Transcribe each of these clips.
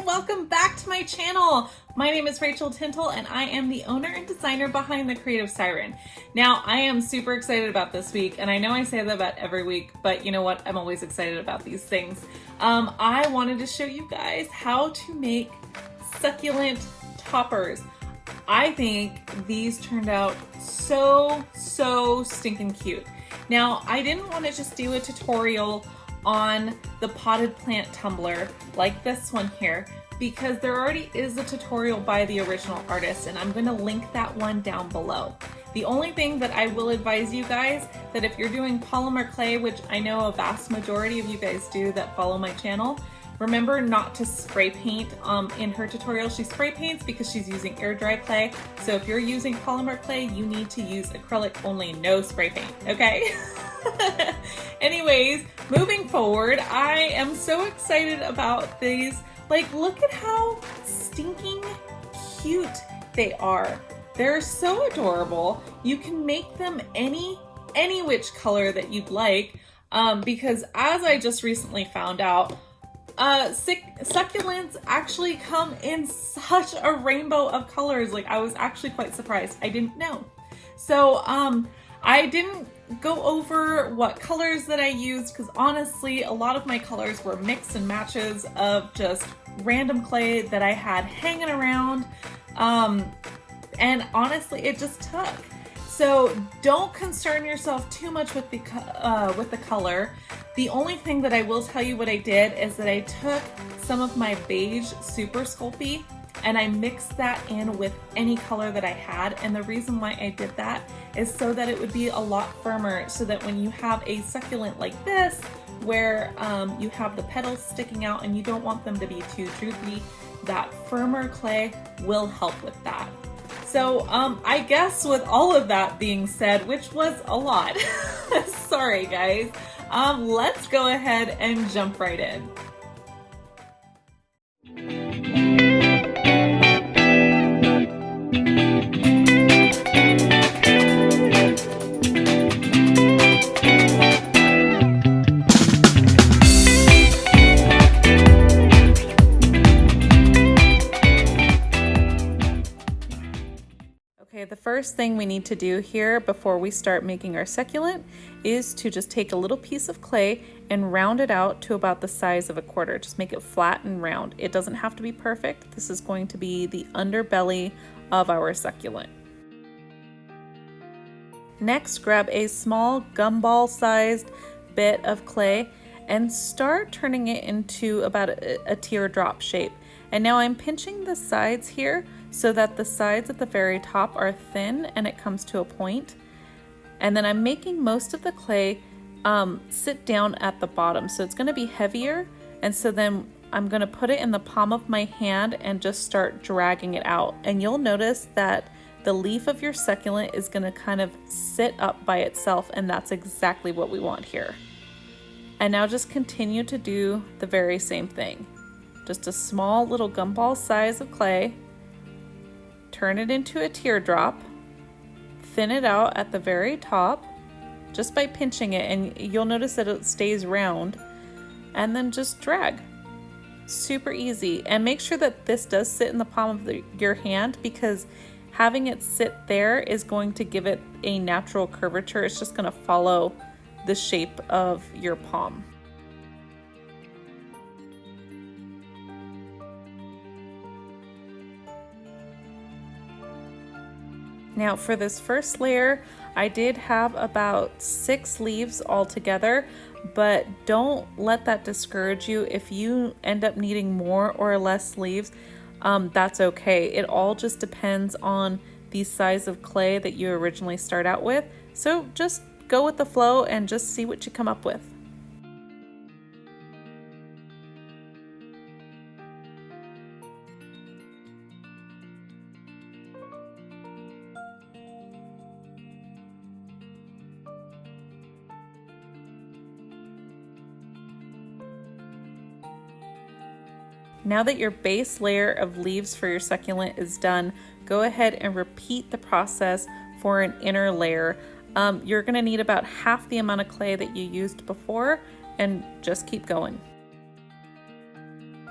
welcome back to my channel. My name is Rachel Tintle and I am the owner and designer behind the Creative Siren. Now, I am super excited about this week, and I know I say that about every week, but you know what? I'm always excited about these things. I wanted to show you guys how to make succulent toppers. I think these turned out so stinking cute. Now, I didn't want to just do a tutorial on the potted plant tumbler like this one here, because there already is a tutorial by the original artist, and I'm going to link that one down below. The only thing that I will advise you guys, that if you're doing polymer clay, which I know a vast majority of you guys do that follow my channel, remember not to spray paint. In her tutorial, she spray paints because she's using air dry clay. So if you're using polymer clay, you need to use acrylic only, no spray paint, okay? Anyways, moving forward, I am so excited about these. Like, look at how stinking cute they are. They're so adorable. You can make them any which color that you'd like, because as I just recently found out, succulents actually come in such a rainbow of colors. Like, I was actually quite surprised. I didn't know. So I didn't go over what colors that I used, because honestly a lot of my colors were mix and matches of just random clay that I had hanging around, and honestly it just took. So don't concern yourself too much with the color. The only thing that I will tell you what I did is that I took some of my beige Super Sculpey and I mixed that in with any color that I had. And the reason why I did that is so that it would be a lot firmer, so that when you have a succulent like this, where you have the petals sticking out and you don't want them to be too droopy, that firmer clay will help with that. So I guess with all of that being said, which was a lot, sorry guys, let's go ahead and jump right in. Okay, the first thing we need to do here before we start making our succulent is to just take a little piece of clay and round it out to about the size of a quarter. Just make it flat and round. It doesn't have to be perfect. This is going to be the underbelly of our succulent. Next, grab a small gumball sized bit of clay and start turning it into about a teardrop shape. And now I'm pinching the sides here so that the sides at the very top are thin and it comes to a point. And then I'm making most of the clay sit down at the bottom. So it's going to be heavier. And so then I'm going to put it in the palm of my hand and just start dragging it out. And you'll notice that the leaf of your succulent is going to kind of sit up by itself. And that's exactly what we want here. And now just continue to do the very same thing. Just a small little gumball size of clay. Turn it into a teardrop, thin it out at the very top just by pinching it, and you'll notice that it stays round, and then just drag. Super easy. And make sure that this does sit in the palm of your hand, because having it sit there is going to give it a natural curvature. It's just going to follow the shape of your palm. Now for this first layer, I did have about 6 leaves all together, but don't let that discourage you. If you end up needing more or less leaves, that's okay. It all just depends on the size of clay that you originally start out with. So just go with the flow and just see what you come up with. Now that your base layer of leaves for your succulent is done, go ahead and repeat the process for an inner layer. You're going to need about half the amount of clay that you used before, and just keep going.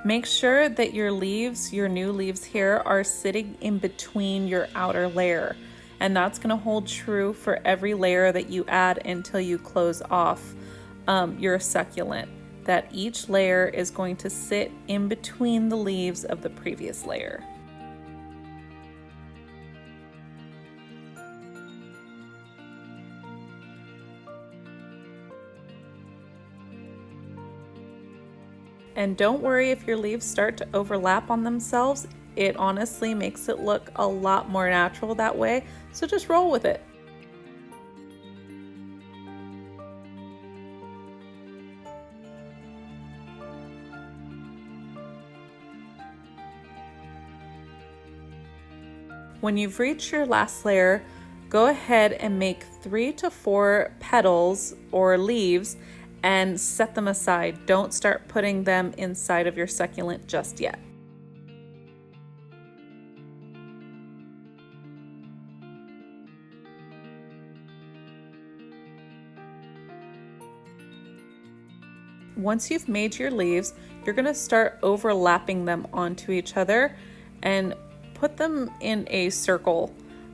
Make sure that your leaves, your new leaves here, are sitting in between your outer layer. And that's going to hold true for every layer that you add until you close off your succulent. That each layer is going to sit in between the leaves of the previous layer. And don't worry if your leaves start to overlap on themselves. It honestly makes it look a lot more natural that way, so just roll with it. When you've reached your last layer, go ahead and make 3 to 4 petals or leaves and set them aside. Don't start putting them inside of your succulent just yet. Once you've made your leaves, you're going to start overlapping them onto each other and put them in a circle.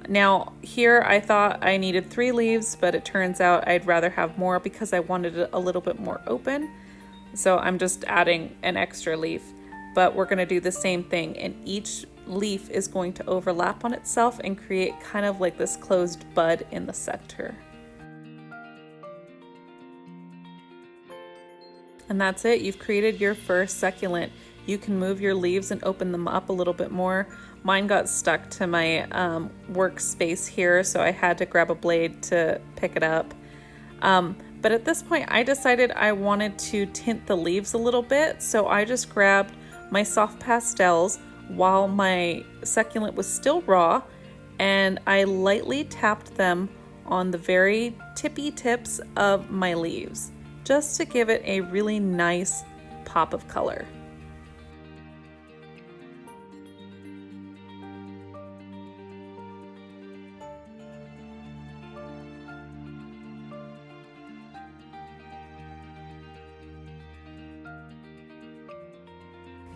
Now here I thought I needed 3 leaves, but it turns out I'd rather have more because I wanted it a little bit more open. So I'm just adding an extra leaf, but we're going to do the same thing, and each leaf is going to overlap on itself and create kind of like this closed bud in the center. And that's it. You've created your first succulent. You can move your leaves and open them up a little bit more. Mine got stuck to my workspace here, so I had to grab a blade to pick it up. But at this point, I decided I wanted to tint the leaves a little bit, so I just grabbed my soft pastels while my succulent was still raw, and I lightly tapped them on the very tippy tips of my leaves, just to give it a really nice pop of color.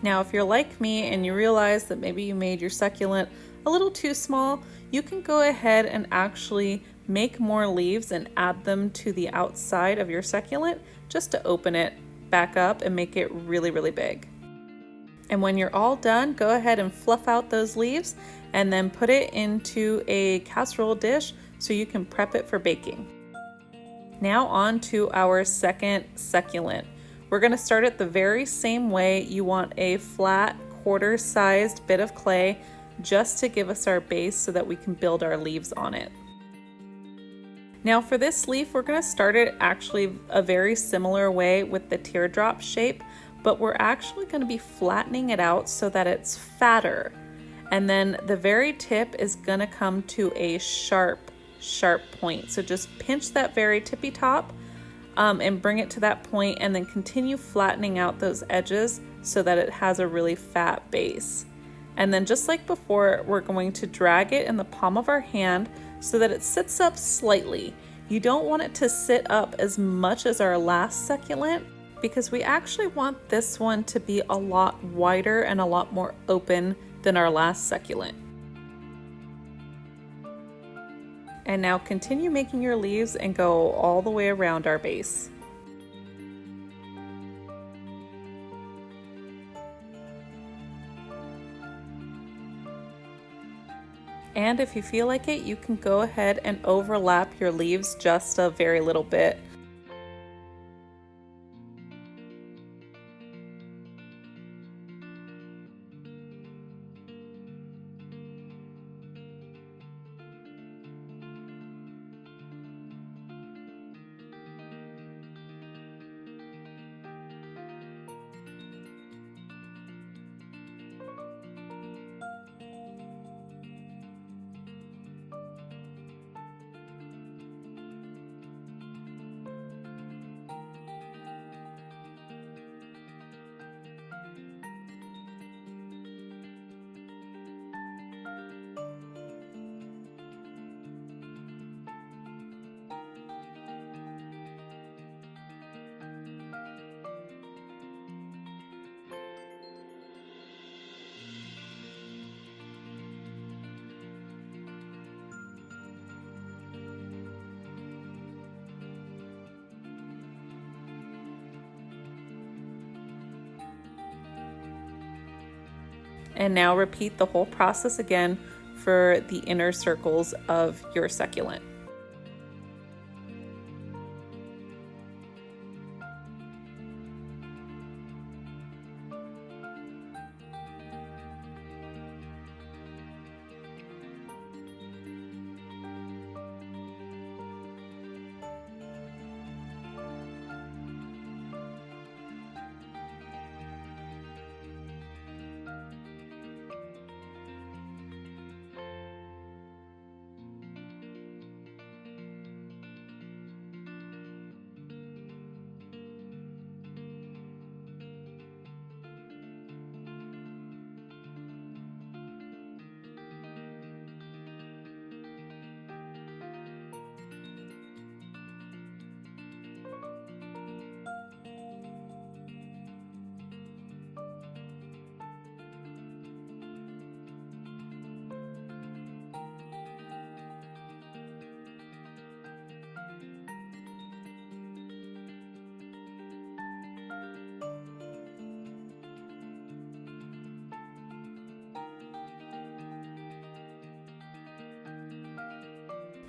Now, if you're like me and you realize that maybe you made your succulent a little too small, you can go ahead and actually make more leaves and add them to the outside of your succulent just to open it back up and make it really, really big. And when you're all done, go ahead and fluff out those leaves and then put it into a casserole dish so you can prep it for baking. Now on to our second succulent. We're going to start it the very same way. You want a flat quarter-sized bit of clay just to give us our base so that we can build our leaves on it. Now for this leaf, we're going to start it actually a very similar way with the teardrop shape, but we're actually going to be flattening it out so that it's fatter. And then the very tip is going to come to a sharp point. So just pinch that very tippy top and bring it to that point, and then continue flattening out those edges so that it has a really fat base. And then just like before, we're going to drag it in the palm of our hand so that it sits up slightly. You don't want it to sit up as much as our last succulent, because we actually want this one to be a lot wider and a lot more open than our last succulent. And now continue making your leaves and go all the way around our base. And if you feel like it, you can go ahead and overlap your leaves just a very little bit. And now repeat the whole process again for the inner circles of your succulent.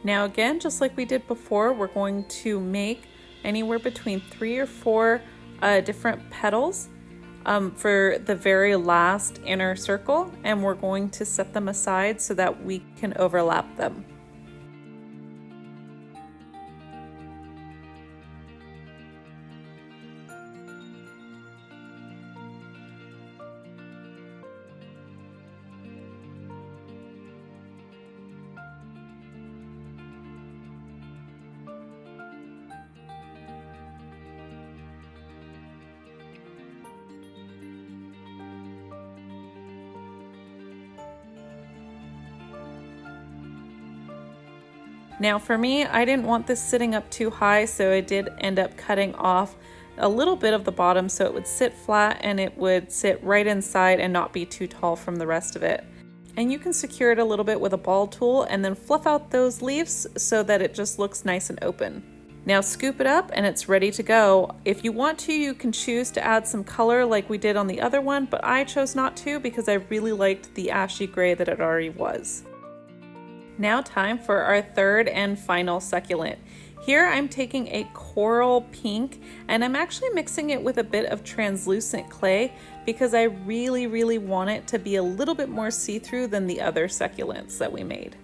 Now again, just like we did before, we're going to make anywhere between 3 or 4 different petals for the very last inner circle, and we're going to set them aside so that we can overlap them. Now for me, I didn't want this sitting up too high, so I did end up cutting off a little bit of the bottom so it would sit flat and it would sit right inside and not be too tall from the rest of it. And you can secure it a little bit with a ball tool and then fluff out those leaves so that it just looks nice and open. Now scoop it up and it's ready to go. If you want to, you can choose to add some color like we did on the other one, but I chose not to because I really liked the ashy gray that it already was. Now time for our third and final succulent. Here I'm taking a coral pink and I'm actually mixing it with a bit of translucent clay because I really want it to be a little bit more see-through than the other succulents that we made.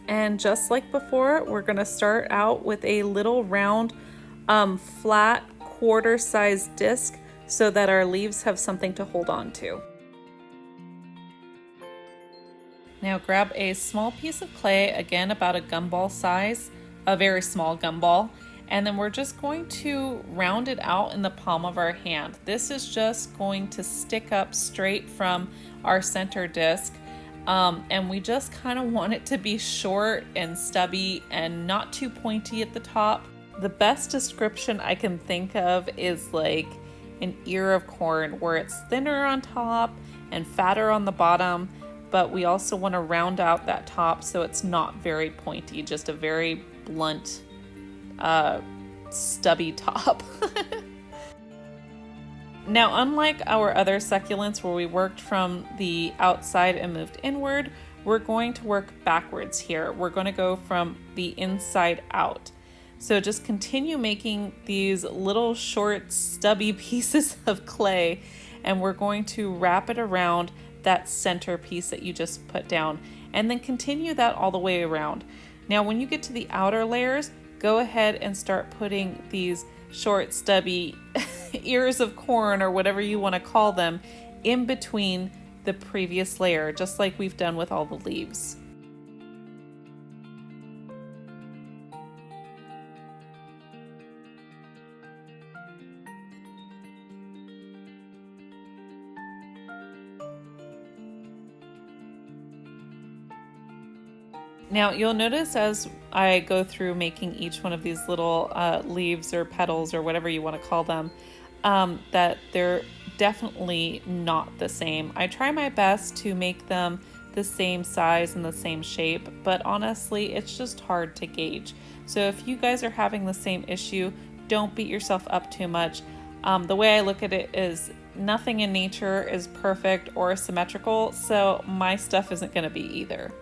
And just like before, we're gonna start out with a little round flat quarter-sized disc so that our leaves have something to hold on to. Now grab a small piece of clay, again about a gumball size, a very small gumball, and then we're just going to round it out in the palm of our hand. This is just going to stick up straight from our center disc, and we just kind of want it to be short and stubby and not too pointy at the top. The best description I can think of is like an ear of corn, where it's thinner on top and fatter on the bottom, but we also want to round out that top so it's not very pointy, just a very blunt, stubby top. Now, unlike our other succulents where we worked from the outside and moved inward, we're going to work backwards here. We're going to go from the inside out. So just continue making these little short stubby pieces of clay, and we're going to wrap it around that center piece that you just put down, and then continue that all the way around. Now when you get to the outer layers, go ahead and start putting these short stubby ears of corn or whatever you want to call them in between the previous layer, just like we've done with all the leaves. Now you'll notice as I go through making each one of these little leaves or petals or whatever you want to call them, that they're definitely not the same. I try my best to make them the same size and the same shape, but honestly it's just hard to gauge. So if you guys are having the same issue, don't beat yourself up too much. The way I look at it is nothing in nature is perfect or symmetrical, so my stuff isn't going to be either.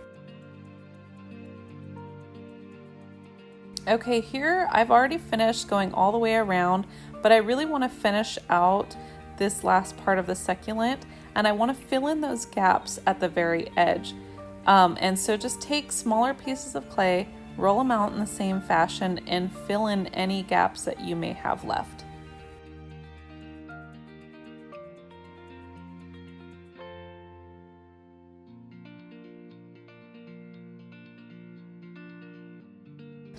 Okay, here I've already finished going all the way around, but I really want to finish out this last part of the succulent, and I want to fill in those gaps at the very edge. And so just take smaller pieces of clay, roll them out in the same fashion, and fill in any gaps that you may have left.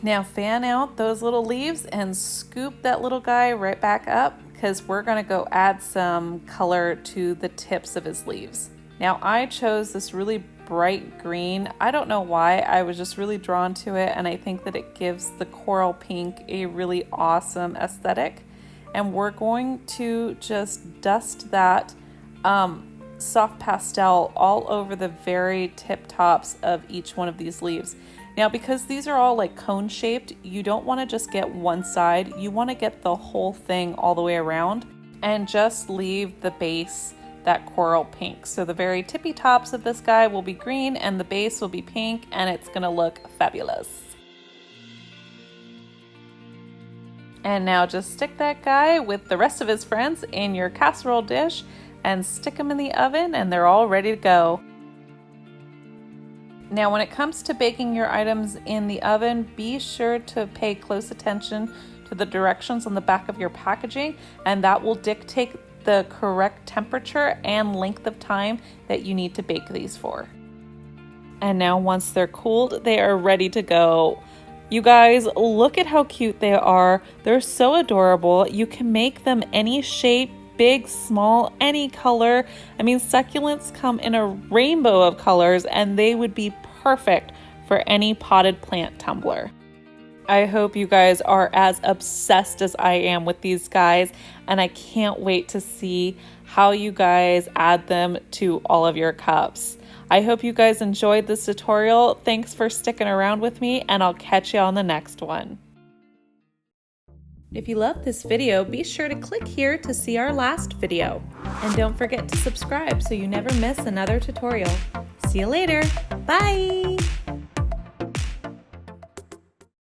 Now fan out those little leaves and scoop that little guy right back up, because we're going to go add some color to the tips of his leaves. Now I chose this really bright green. I don't know why, I was just really drawn to it, and I think that it gives the coral pink a really awesome aesthetic. And we're going to just dust that soft pastel all over the very tip tops of each one of these leaves. Now, because these are all like cone shaped, you don't want to just get one side, you want to get the whole thing all the way around and just leave the base that coral pink. So the very tippy tops of this guy will be green and the base will be pink, and it's gonna look fabulous. And now just stick that guy with the rest of his friends in your casserole dish and stick them in the oven, and they're all ready to go. Now, when it comes to baking your items in the oven, be sure to pay close attention to the directions on the back of your packaging, and that will dictate the correct temperature and length of time that you need to bake these for. And now once they're cooled, they are ready to go. You guys, look at how cute they are. They're so adorable. You can make them any shape, big, small, any color. I mean, succulents come in a rainbow of colors, and they would be perfect for any potted plant tumbler. I hope you guys are as obsessed as I am with these guys, and I can't wait to see how you guys add them to all of your cups. I hope you guys enjoyed this tutorial. Thanks for sticking around with me, and I'll catch you on the next one. If you loved this video, be sure to click here to see our last video. And don't forget to subscribe so you never miss another tutorial. See you later. Bye!